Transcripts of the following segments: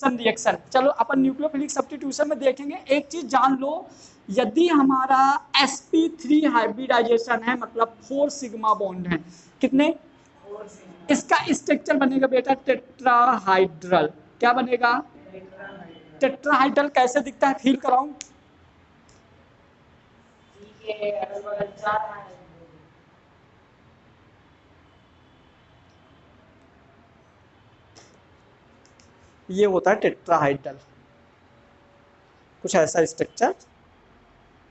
Reaction. चलो अपन nucleophilic substitution में देखेंगे। एक चीज जान लो, यदि हमारा sp3 हाइब्रिडाइजेशन है मतलब 4 सिग्मा बॉन्ड है, कितने, इसका स्ट्रक्चर बनेगा बेटा टेट्राहाइड्रल। क्या बनेगा, टेट्राहाइड्रल। कैसे दिखता है फील कराऊं, ये होता है टेट्राहाइड्रल, कुछ ऐसा स्ट्रक्चर,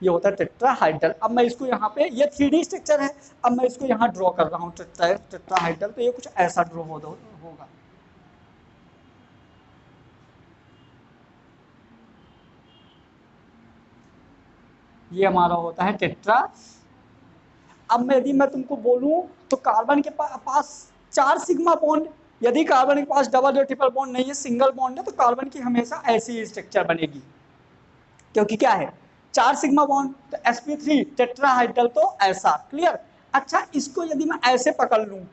ये होता है टेट्राहाइड्रल। अब मैं इसको यहाँ पे, ये 3D स्ट्रक्चर है, अब मैं इसको यहाँ ड्रॉ कर रहा हूँ टेट्राहाइड्रल, तो ये कुछ ऐसा ड्रॉ होगा। ये हमारा होता है टेट्रा। अब यदि मैं तुमको बोलूं तो कार्बन के पास 4 सिग्मा बॉन्ड, यदि कार्बन के पास डबल या ट्रिपल बॉन्ड नहीं है, सिंगल बॉन्ड है, तो कार्बन की हमेशा ऐसी स्ट्रक्चर बनेगी, क्योंकि क्या है 4 सिग्मा बॉन्ड, तो sp3 टेट्राहाइड्रल, तो ऐसा। क्लियर। अच्छा, इसको यदि मैं ऐसे पकड़ लूं,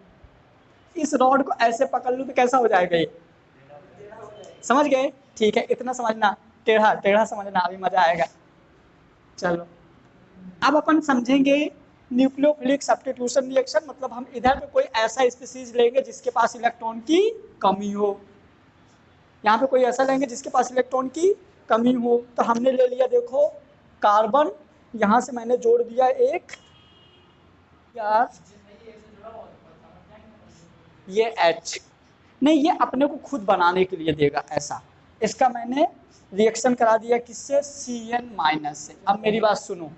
इस रॉड को ऐसे पकड़ लूं, तो कैसा हो जाएगा ये, समझ गए, ठीक है, इतना समझना, टेढ़ा टेढ़ा समझना, अभी मजा आएगा। चलो अब अपन समझेंगे न्यूक्लियोफिलिक सब्स्टिट्यूशन रिएक्शन, मतलब हम इधर पे कोई ऐसा स्पीसीज लेंगे जिसके पास इलेक्ट्रॉन की कमी हो, यहाँ पे कोई ऐसा लेंगे जिसके पास इलेक्ट्रॉन की कमी हो। तो हमने ले लिया, देखो कार्बन, यहाँ से मैंने जोड़ दिया एक यार, ये H नहीं, ये अपने को खुद बनाने के लिए देगा ऐसा, इसका मैंने रिएक्शन करा दिया किससे, Cn- से। अब मेरी बात सुनो,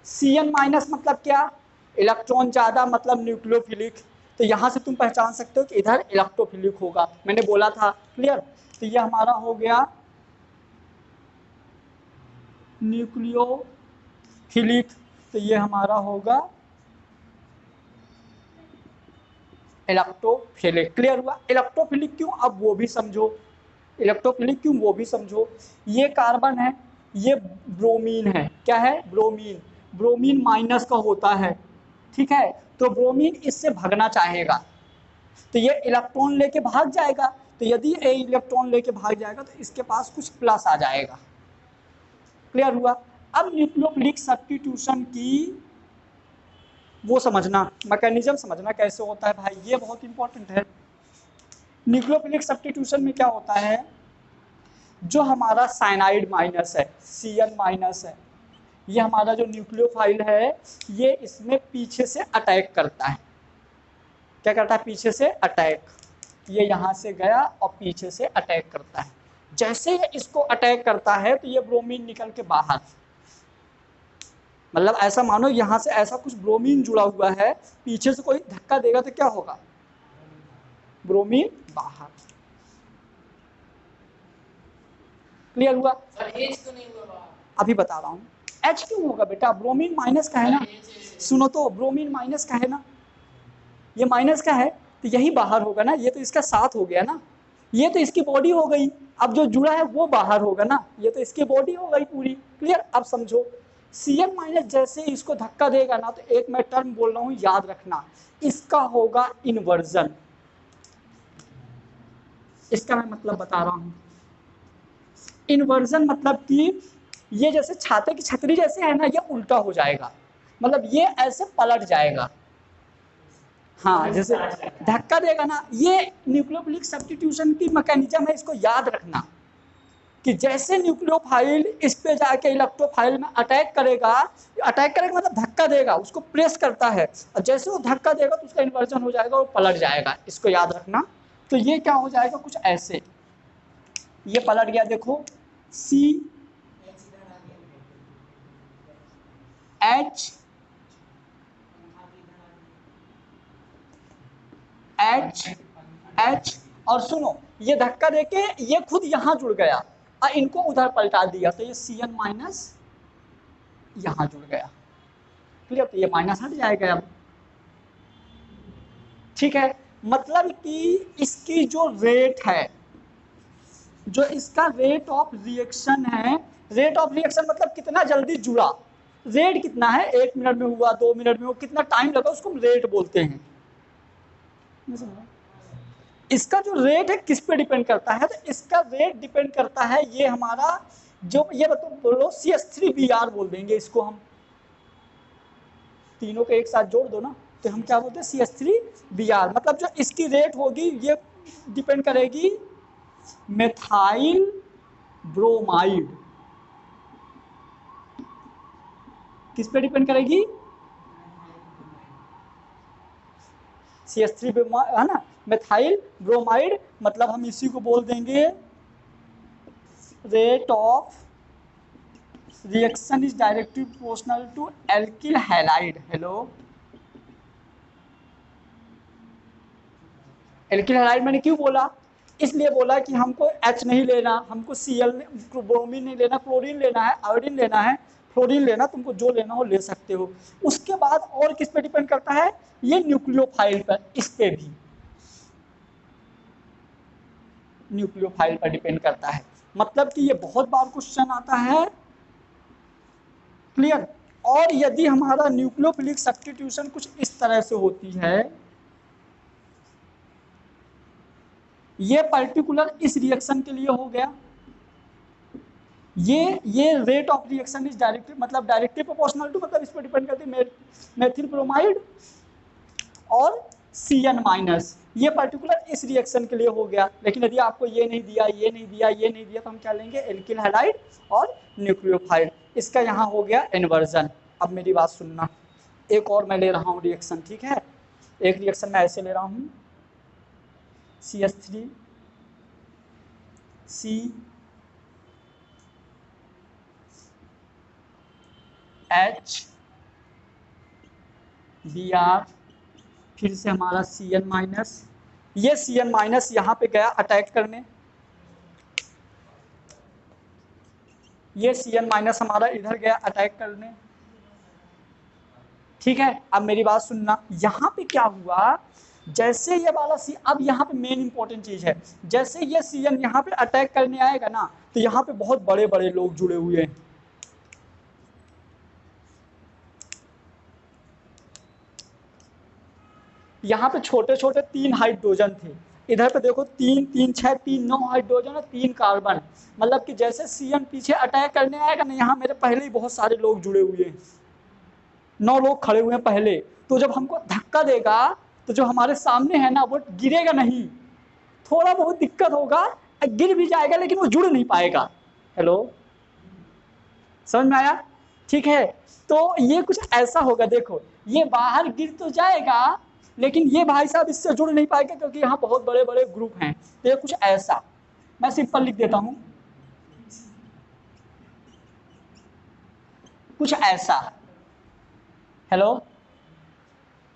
Cn- मतलब क्या, इलेक्ट्रॉन ज्यादा मतलब न्यूक्लियोफिलिक, तो यहाँ से तुम पहचान सकते हो कि इधर इलेक्ट्रोफिलिक होगा, मैंने बोला था। क्लियर। तो ये हमारा हो गया न्यूक्लियोफिलिक, तो ये हमारा होगा इलेक्ट्रोफिलिक। क्लियर हुआ। इलेक्ट्रोफिलिक क्यों, अब वो भी समझो, इलेक्ट्रोफिलिक क्यों वो भी समझो। ये कार्बन है, ये ब्रोमीन है, क्या है, ब्रोमीन, ब्रोमीन माइनस का होता है, ठीक है, तो ब्रोमीन इससे भागना चाहेगा, तो ये इलेक्ट्रॉन लेके भाग जाएगा, तो यदि ये इलेक्ट्रॉन लेके भाग जाएगा तो इसके पास कुछ प्लस आ जाएगा। क्लियर हुआ। अब न्यूक्लियोफिलिक सब्स्टिट्यूशन की वो समझना, मैकेनिज्म समझना कैसे होता है भाई, ये बहुत इंपॉर्टेंट है। न्यूक्लियोफिलिक सब्स्टिट्यूशन में क्या होता है, जो हमारा साइनाइड माइनस है, Cn- है, ये हमारा जो न्यूक्लियोफाइल है, ये इसमें पीछे से अटैक करता है। क्या करता है, पीछे से अटैक, ये यहाँ से गया और पीछे से अटैक करता है। जैसे ये इसको अटैक करता है तो ये ब्रोमीन निकल के बाहर, मतलब ऐसा मानो यहाँ से ऐसा कुछ ब्रोमीन जुड़ा हुआ है, पीछे से कोई धक्का देगा तो क्या होगा, ब्रोमीन बाहर। क्लियर हुआ। अभी बता रहा हूँ, H क्यों होगा बेटा, ब्रोमीन माइनस का है ना, सुनो तो, ब्रोमीन माइनस का है ना, ये माइनस का है, तो यही बाहर होगा ना, ये तो इसका साथ हो गया ना, ये तो इसकी बॉडी हो गई, अब जो जुड़ा है वो बाहर होगा ना, ये तो इसकी बॉडी हो गई पूरी। क्लियर। अब समझो, Cn- जैसे इसको धक्का देगा ना, तो एक मैं टर्म बोल रहा हूँ याद रखना, इसका होगा इन्वर्जन, इसका मैं मतलब बता रहा हूँ। इन्वर्जन मतलब कि ये जैसे छाते की छतरी जैसे है ना, ये उल्टा हो जाएगा, मतलब ये ऐसे पलट जाएगा। हाँ, जैसे धक्का देगा ना, ये न्यूक्लियोफिलिक सब्स्टिट्यूशन की मैकेनिज्म है, इसको याद रखना कि जैसे न्यूक्लियोफाइल इस पे जाके इलेक्ट्रोफाइल में अटैक करेगा, अटैक करेगा मतलब धक्का देगा, उसको प्रेस करता है, और जैसे वो धक्का देगा तो उसका इन्वर्जन हो जाएगा, वो पलट जाएगा, इसको याद रखना। तो ये क्या हो जाएगा, कुछ ऐसे, ये पलट गया, देखो C H H H, और सुनो ये धक्का देके ये खुद यहाँ जुड़ गया और इनको उधर पलटा दिया, तो ये Cn- यहाँ जुड़ गया। क्लियर। तो ये माइनस हट जाएगा अब, ठीक है, मतलब कि इसकी जो रेट है, जो इसका रेट ऑफ रिएक्शन है, रेट ऑफ रिएक्शन मतलब कितना जल्दी जुड़ा, रेट कितना है, 1 मिनट में हुआ, 2 मिनट में हुआ, कितना टाइम लगा, उसको हम रेट बोलते हैं। इसका जो रेट है किस पे डिपेंड करता है, तो इसका रेट डिपेंड करता है, ये हमारा जो ये बोलो CH3Br बोल देंगे इसको हम, तीनों को एक साथ जोड़ दो ना तो हम क्या बोलते हैं CH3Br, मतलब जो इसकी रेट होगी ये डिपेंड करेगी मेथाइल ब्रोमाइड, किस पे डिपेंड करेगी, CH3 है ना, मेथाइल ब्रोमाइड, मतलब हम इसी को बोल देंगे rate of reaction is directly proportional to alkyl halide. Hello, alkyl halide मैंने क्यों बोला, इसलिए बोला कि हमको H नहीं लेना, हमको Cl ब्रोमीन नहीं लेना, क्लोरीन लेना है, आयोडीन लेना है, फ्लोरीन लेना, तुमको जो लेना हो ले सकते हो। उसके बाद और किस पे डिपेंड करता है, ये न्यूक्लियोफाइल पर, इस पे भी न्यूक्लियोफाइल पर डिपेंड करता है, मतलब कि ये बहुत बार क्वेश्चन आता है, क्लियर। और यदि हमारा न्यूक्लियोफिलिक सब्स्टिट्यूशन कुछ इस तरह से होती है, ये पर्टिकुलर इस रिएक्शन के लिए हो गया, ये rate of reaction is directly, मतलब डायरेक्टली प्रोपोर्शनल टू, मतलब इस पर डिपेंड करती है मेथिल ब्रोमाइड और Cn माइनस, ये पर्टिकुलर इस रिएक्शन के लिए हो गया। लेकिन यदि आपको ये नहीं दिया, ये नहीं दिया, ये नहीं दिया, तो हम क्या लेंगे, एल्किल हैलाइड और न्यूक्लियोफाइल, इसका यहाँ हो गया इन्वर्जन। अब मेरी बात सुनना, एक और मैं ले रहा हूँ रिएक्शन, ठीक है, एक रिएक्शन मैं ऐसे ले रहा हूँ CH3 CHBr, फिर से हमारा Cn माइनस, ये Cn माइनस यहाँ पे गया अटैक करने, ये Cn माइनस हमारा इधर गया अटैक करने, ठीक है। अब मेरी बात सुनना, यहाँ पे क्या हुआ, जैसे ये वाला सी, अब यहाँ पे मेन इंपॉर्टेंट चीज है, जैसे ये Cn यहाँ पे अटैक करने आएगा ना, तो यहाँ पे बहुत बड़े बड़े लोग जुड़े हुए हैं, यहाँ पे छोटे छोटे 3 हाइड्रोजन थे, इधर पे देखो 3 3 6 3 9 हाइड्रोजन और 3 कार्बन, मतलब कि जैसे Cn पीछे अटैक करने आएगा ना, यहाँ मेरे पहले ही बहुत सारे लोग जुड़े हुए हैं, 9 लोग खड़े हुए हैं पहले, तो जब हमको धक्का देगा तो जो हमारे सामने है ना वो गिरेगा नहीं, थोड़ा बहुत दिक्कत होगा, गिर भी जाएगा लेकिन वो जुड़ नहीं पाएगा। हेलो, समझ में आया, ठीक है। तो ये कुछ ऐसा होगा, देखो ये बाहर गिर तो जाएगा लेकिन ये भाई साहब इससे जुड़ नहीं पाएगा क्योंकि यहाँ बहुत बड़े बड़े ग्रुप हैं, तो ये कुछ ऐसा, मैं सिंपल लिख देता हूँ, कुछ ऐसा, हेलो,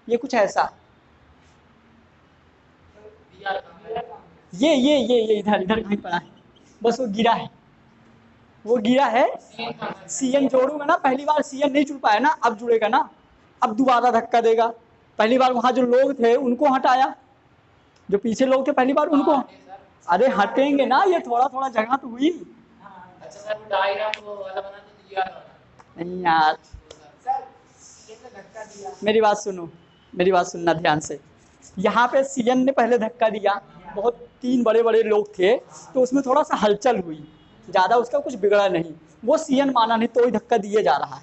ये कुछ ऐसा, ये इधर इधर कहीं पड़ा है, बस वो गिरा है, वो गिरा है, Cn जोड़ूंगा ना, पहली बार Cn नहीं जुड़ पाया ना, अब जुड़ेगा ना, अब दोबारा धक्का देगा, पहली बार वहां जो लोग थे उनको हटाया, जो पीछे लोग थे पहली बार उनको, अरे हटेंगे ना, ये थोड़ा थोड़ा जगह तो हुई। अच्छा सर, वो डायग्राम वो वाला बना तो दिया नहीं यार, मेरी बात सुनो, मेरी बात सुनना ध्यान से, यहाँ पे Cn ने पहले धक्का दिया, बहुत 3 बड़े बड़े लोग थे, तो उसमें थोड़ा सा हलचल हुई, ज़्यादा उसका कुछ बिगड़ा नहीं, वो Cn माना नहीं तो ही धक्का दिए जा रहा है।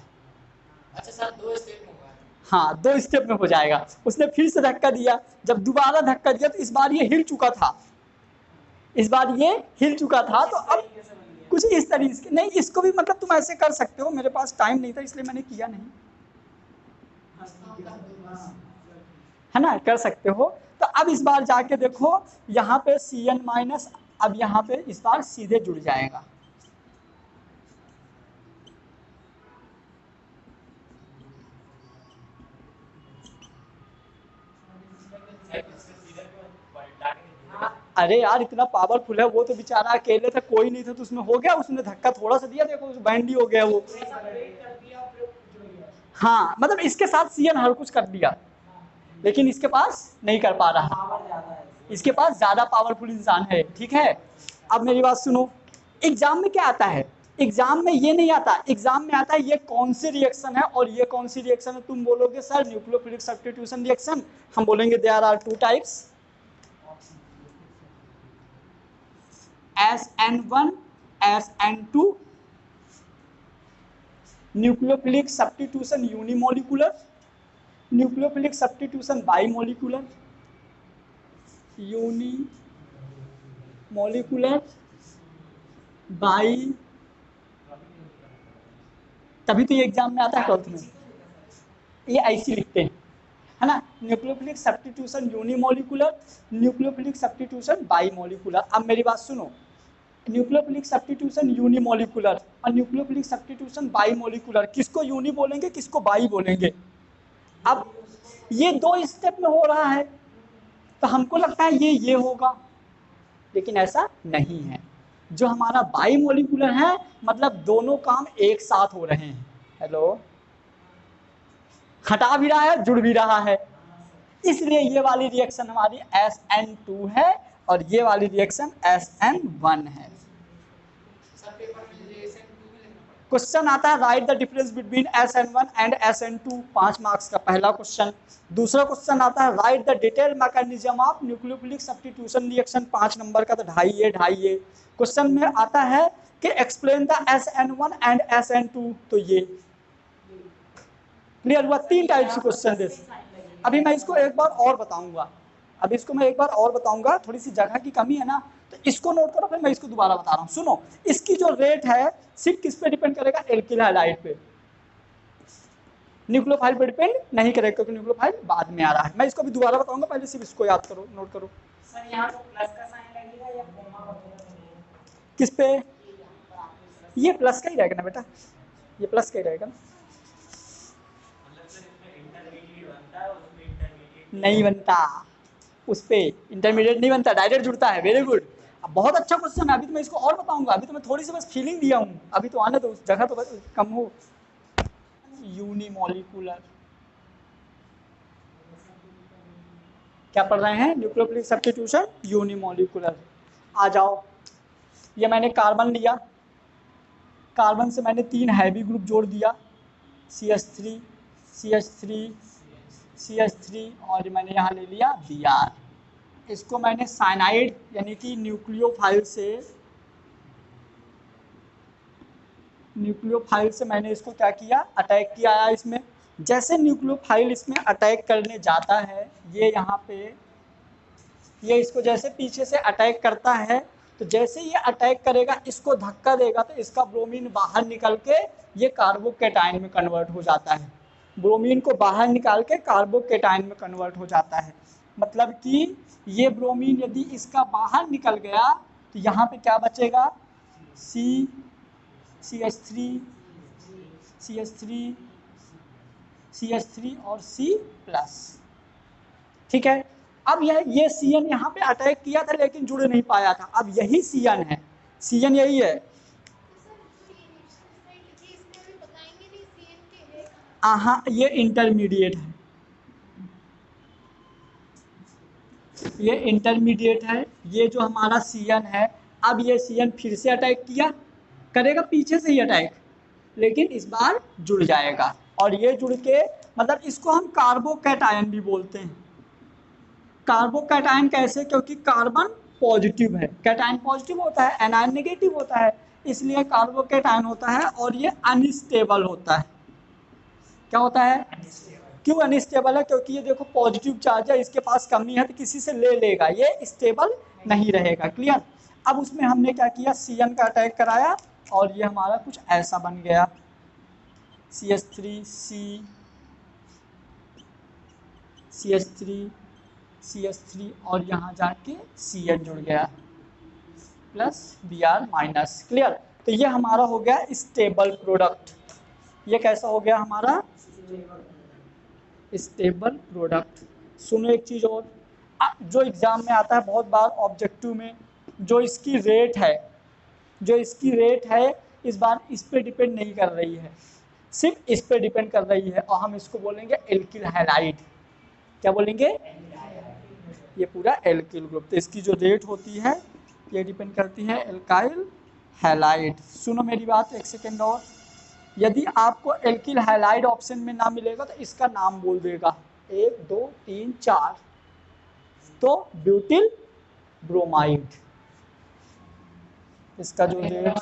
अच्छा सर, 2 स्टेप में होगा, हाँ 2 स्टेप में हो जाएगा, उसने फिर से धक्का दिया, जब दोबारा धक्का दिया तो इस बार ये हिल चुका था, इस बार ये हिल चुका था, तो अब कुछ इस तरीके से नहीं, इसको भी मतलब तुम ऐसे कर सकते हो, मेरे पास टाइम नहीं था इसलिए मैंने किया नहीं, है ना, कर सकते हो। तो अब इस बार जाके देखो यहाँ पे Cn माइनस, अब यहाँ पे इस बार सीधे जुड़ जाएगा, अरे यार इतना पावरफुल है वो, तो बेचारा अकेले था, कोई नहीं था तो उसमें हो गया, उसने धक्का थोड़ा सा दिया, देखो बैंड ही हो गया वो, हाँ मतलब इसके साथ Cn हर कुछ कर दिया लेकिन इसके पास नहीं कर पा रहा, इसके पास ज्यादा पावरफुल इंसान है, ठीक है। अब मेरी बात सुनो, एग्जाम में क्या आता है, एग्जाम में ये नहीं आता, एग्जाम में आता है ये कौन सी रिएक्शन है और ये कौन सी रिएक्शन है, तुम बोलोगे सर न्यूक्लियोफिलिक सब्स्टिट्यूशन रिएक्शन, हम बोलेंगे there are 2 types, SN1 SN2, nucleophilic substitution unimolecular, nucleophilic substitution bimolecular, unimolecular, bi, तभी तो ये एग्जाम में आता है 12th में, ये ऐसे लिखते हैं, है ना, nucleophilic substitution unimolecular, nucleophilic substitution bimolecular. अब मेरी बात सुनो, न्यूक्लियोफिलिक सब्स्टिट्यूशन यूनिमोलिकुलर और न्यूक्लियोफिलिक सब्स्टिट्यूशन बाईमोलिकुलर, किसको यूनि बोलेंगे किसको बाई बोलेंगे? अब ये 2 स्टेप में हो रहा है तो हमको लगता है ये होगा, लेकिन ऐसा नहीं है। जो हमारा बाईमोलिकुलर है मतलब दोनों काम एक साथ हो रहे हैं। हेलो, हटा भी रहा है जुड़ भी रहा है, इसलिए ये वाली रिएक्शन हमारी SN2 है और ये वाली रिएक्शन SN1 है। क्वेश्चन आता है right the difference between SN1 and SN2, 5 marks का पहला क्वेश्चन। दूसरा क्वेश्चन आता है right the detail mechanism of nucleophilic substitution reaction, 5 number का, तो 2.5 क्वेश्चन में आता है कि explain the SN1 and SN2, तो ये क्लियर हुआ। 3 टाइप से क्वेश्चन दे। अभी मैं इसको एक बार और बताऊंगा, थोड़ी सी जगह की कमी है ना, तो इसको नोट करो, फिर मैं इसको दोबारा बता रहा हूँ। सुनो, इसकी जो रेट है सिर्फ किस पे डिपेंड करेगा? एल्किल हैलाइड पे, न्यूक्लियोफाइल पे डिपेंड नहीं करेगा, क्योंकि न्यूक्लियोफाइल बाद में आ रहा है। मैं इसको भी दोबारा बताऊंगा, पहले सिर्फ इसको याद करो, नोट करो। सर यहाँ तो प्लस का साइन लगेगा या कोमा वगैरह? किस पे? ये प्लस का ही रहेगा ना बेटा, ये प्लस का ही रहेगा ना। नहीं बनता, उस पे इंटरमीडिएट नहीं बनता, डायरेक्ट जुड़ता है। वेरी गुड, अब बहुत अच्छा क्वेश्चन है। अभी तो मैं इसको और बताऊंगा, अभी तो मैं थोड़ी सी बस फीलिंग दिया हूँ, अभी तो आने दो, उस जगह तो कम हो। यूनिमोलिकुलर, क्या पढ़ रहे हैं? Nucleophilic substitution unimolecular. आ जाओ, ये मैंने कार्बन लिया, कार्बन से मैंने 3 हैवी ग्रुप जोड़ दिया, CH3 CH3 CH3 और मैंने यहाँ ले लिया Br। इसको मैंने साइनाइड यानी कि न्यूक्लियोफाइल से मैंने इसको क्या किया? अटैक किया है इसमें। जैसे न्यूक्लियोफाइल इसमें अटैक करने जाता है, ये यहाँ पे ये इसको जैसे पीछे से अटैक करता है, तो जैसे ये अटैक करेगा इसको धक्का देगा तो इसका ब्रोमीन बाहर निकल के ये कार्बोकेटाइन में कन्वर्ट हो जाता है। ब्रोमीन को बाहर निकाल के कार्बोकेटाइन में कन्वर्ट हो जाता है। मतलब कि ये ब्रोमीन यदि इसका बाहर निकल गया तो यहाँ पे क्या बचेगा? CH3 और C+। ठीक है, अब ये CN यहाँ पे अटैक किया था लेकिन जुड़ नहीं पाया था, अब यही CN है, CN यही है। हाँ, ये इंटरमीडिएट है, ये इंटरमीडिएट है। ये जो हमारा CN है, अब ये CN फिर से अटैक करेगा पीछे से ही अटैक, लेकिन इस बार जुड़ जाएगा और ये जुड़ के मतलब इसको हम कार्बोकैटायन भी बोलते हैं। कार्बोकैटायन कैसे? क्योंकि कार्बन पॉजिटिव है, कैटायन पॉजिटिव होता है, एनायन नेगेटिव होता है, इसलिए कार्बोकैटायन होता है और ये अनस्टेबल होता है। क्या होता है? क्यों अनस्टेबल है? क्योंकि ये देखो पॉजिटिव चार्ज है, इसके पास कमी है तो किसी से ले लेगा, ये स्टेबल नहीं रहेगा। क्लियर? अब उसमें हमने क्या किया? CN का अटैक कराया और ये हमारा कुछ ऐसा बन गया, CH3 और यहाँ जाके CN जुड़ गया प्लस Br-। क्लियर? तो ये हमारा हो गया स्टेबल प्रोडक्ट। ये कैसा हो गया हमारा? Stable product. सुनो एक चीज़ और, जो एग्ज़ाम में आता है बहुत बार ऑब्जेक्टिव में, जो इसकी रेट है इस बार इस पे डिपेंड नहीं कर रही है, सिर्फ इस पे डिपेंड कर रही है और हम इसको बोलेंगे एल्किल हैलाइड। क्या बोलेंगे? ये पूरा एल्किल ग्रुप। तो इसकी जो रेट होती है ये डिपेंड करती है एल्काइल हैलाइड। सुनो मेरी बात एक सेकेंड और, यदि आपको एल्किल हैलाइड ऑप्शन में ना मिलेगा तो इसका नाम बोल देगा, 1 2 3 4, तो ब्यूटिल ब्रोमाइड। इसका जो रेट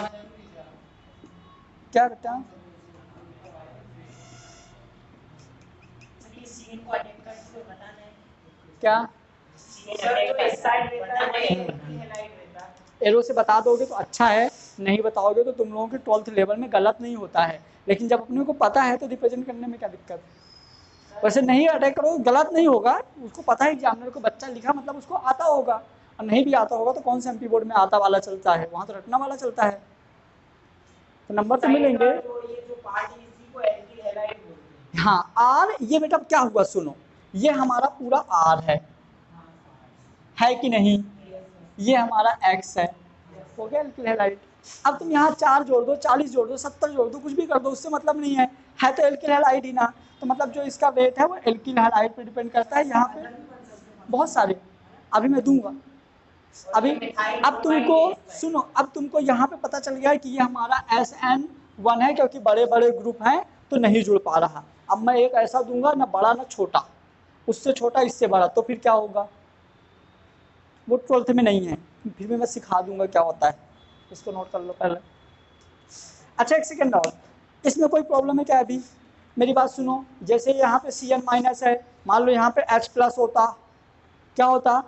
क्या बेटा, ये सीन को अटैक करते हुए बताना है क्या सीन अटैक का साइड रहता है ये हेलाइट रहता है। एरो से बता दोगे तो अच्छा है, नहीं बताओगे तो तुम लोगों के 12th लेवल में गलत नहीं होता है, लेकिन जब अपने को पता है तो रिप्रेजेंट करने में क्या दिक्कत। वैसे नहीं अटैक करो गलत नहीं होगा, उसको पता है एग्जामिनर को बच्चा लिखा मतलब उसको आता होगा, और नहीं भी आता होगा तो कौन सा एमपी बोर्ड में आता वाला चलता है, वहाँ तो रटना वाला चलता है, तो नंबर तो मिलेंगे। ये जो पार्ट है इसी को एल्किल हैलाइड बोलते हैं। हाँ आर, ये बेटा क्या हुआ सुनो, ये हमारा पूरा आर है कि नहीं, ये हमारा एक्स है, हो गया एल्किल हैलाइड। अब तुम यहाँ 4 जोड़ दो, 40 जोड़ दो, 70 जोड़ दो, कुछ भी कर दो, उससे मतलब नहीं है तो एल्किल हैलाइड ही ना, तो मतलब जो इसका वेट है वो एल्किल हैलाइड पे डिपेंड करता है। यहाँ पे बहुत सारे अभी मैं दूंगा, अभी अब तुमको सुनो, अब तुमको यहाँ पे पता चल गया है कि ये हमारा SN1 है, क्योंकि बड़े बड़े ग्रुप हैं तो नहीं जुड़ पा रहा। अब मैं एक ऐसा दूंगा ना बड़ा ना छोटा, उससे छोटा इससे बड़ा, तो फिर क्या होगा, वो 12th में नहीं है, फिर भी मैं सिखा दूंगा क्या होता है, इसको नोट कर लो पहले। अच्छा एक सेकेंड और, इसमें कोई प्रॉब्लम है क्या अभी, मेरी बात सुनो, जैसे यहाँ पे Cn- है, मान लो यहाँ पे H+ होता, क्या होता,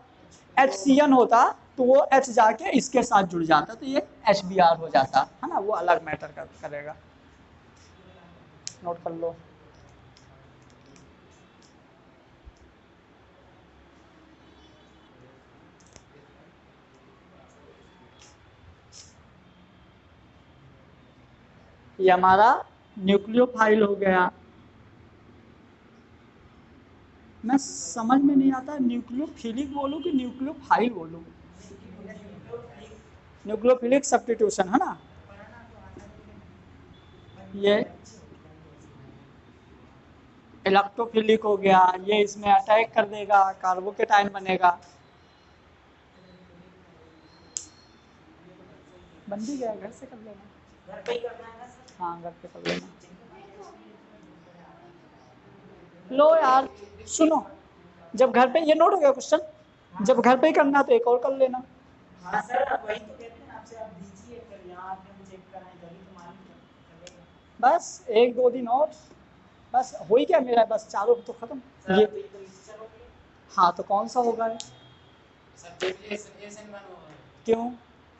HCN होता, तो वो H जाके इसके साथ जुड़ जाता, तो ये HBr हो जाता है ना, वो अलग मैटर करेगा, नोट कर लो। ये हमारा न्यूक्लियोफाइल हो गया, मैं समझ में नहीं आता न्यूक्लियोफिलिक बोलूं कि न्यूक्लियोफाइल बोलूं, न्यूक्लियोफिलिक सब्स्टिट्यूशन है ना, ये इलेक्ट्रोफिलिक हो गया, ये इसमें अटैक कर देगा, कार्बोकेटाइन बनेगा, बन भी गया, घर से कर लेना, घर पे ही करना है ना सर। हाँ घर पे कर लेना। लो यार सुनो, जब घर पे, ये नोट हो गया क्वेश्चन, जब घर पे ही करना तो एक और कर लेना। हाँ सर अब वही तो कहते हैं ना आपसे, आप दीजिए फिर यहाँ आपने मुझे चेक कराएं तभी तो मालूम चलेगा। बस 1-2 दिन और, बस हो ही क्या मेरा, बस चारों तो खत्म सर ये। तो ये तो इससे चलोगे। हाँ तो कौन सा होगा ये? सर SN1 होगा। क्यों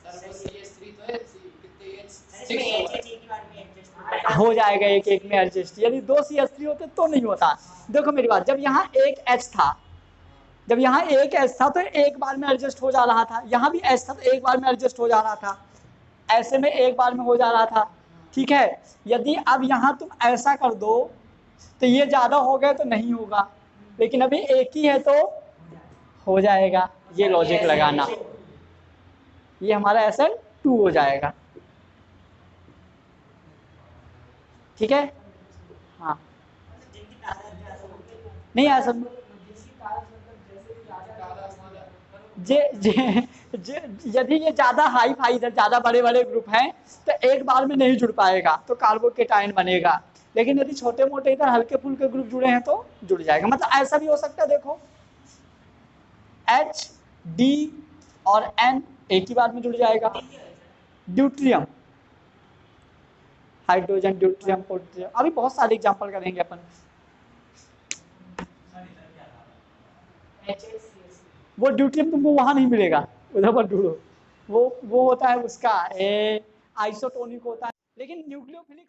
सर बस ये S3 तो है, कितने ये इसमें 6 होगा। एक ही बार में एडजस्ट हो जाएगा, एक एक में एडजस्ट, यदि 2 CH3 होते तो नहीं होता। देखो मेरी बात, जब यहाँ एक H था, जब यहाँ एक H था तो एक बार में एडजस्ट हो जा रहा था, यहाँ भी H था तो एक बार में एडजस्ट हो जा रहा था, ऐसे में एक बार में हो जा रहा था, ठीक है। यदि अब यहाँ तुम ऐसा कर दो तो ये ज़्यादा हो गए तो नहीं होगा, लेकिन अभी एक ही है तो हो जाएगा, ये लॉजिक लगाना, ये हमारा SN2 हो जाएगा, ठीक है। हाँ नहीं ऐसा जे जे जे यदि ये ज़्यादा हाई फाई इधर ज़्यादा बड़े बड़े ग्रुप हैं तो एक बार में नहीं जुड़ पाएगा, तो कार्बोकेटाइन बनेगा, लेकिन यदि छोटे मोटे इधर हल्के फुल्के ग्रुप जुड़े हैं तो जुड़ जाएगा। मतलब ऐसा भी हो सकता है, देखो H D और N एक ही बार में जुड़ जाएगा, ड्यूट्रियम, हाइड्रोजन, ड्यूट्रियम, पोट्रियम, अभी बहुत सारे एग्जांपल करेंगे अपन। वो ड्यूट्रियम तुमको वहां नहीं मिलेगा, उधर पर ढूंढो, वो होता है उसका आइसोटोनिक होता है, लेकिन न्यूक्लियोफिलिक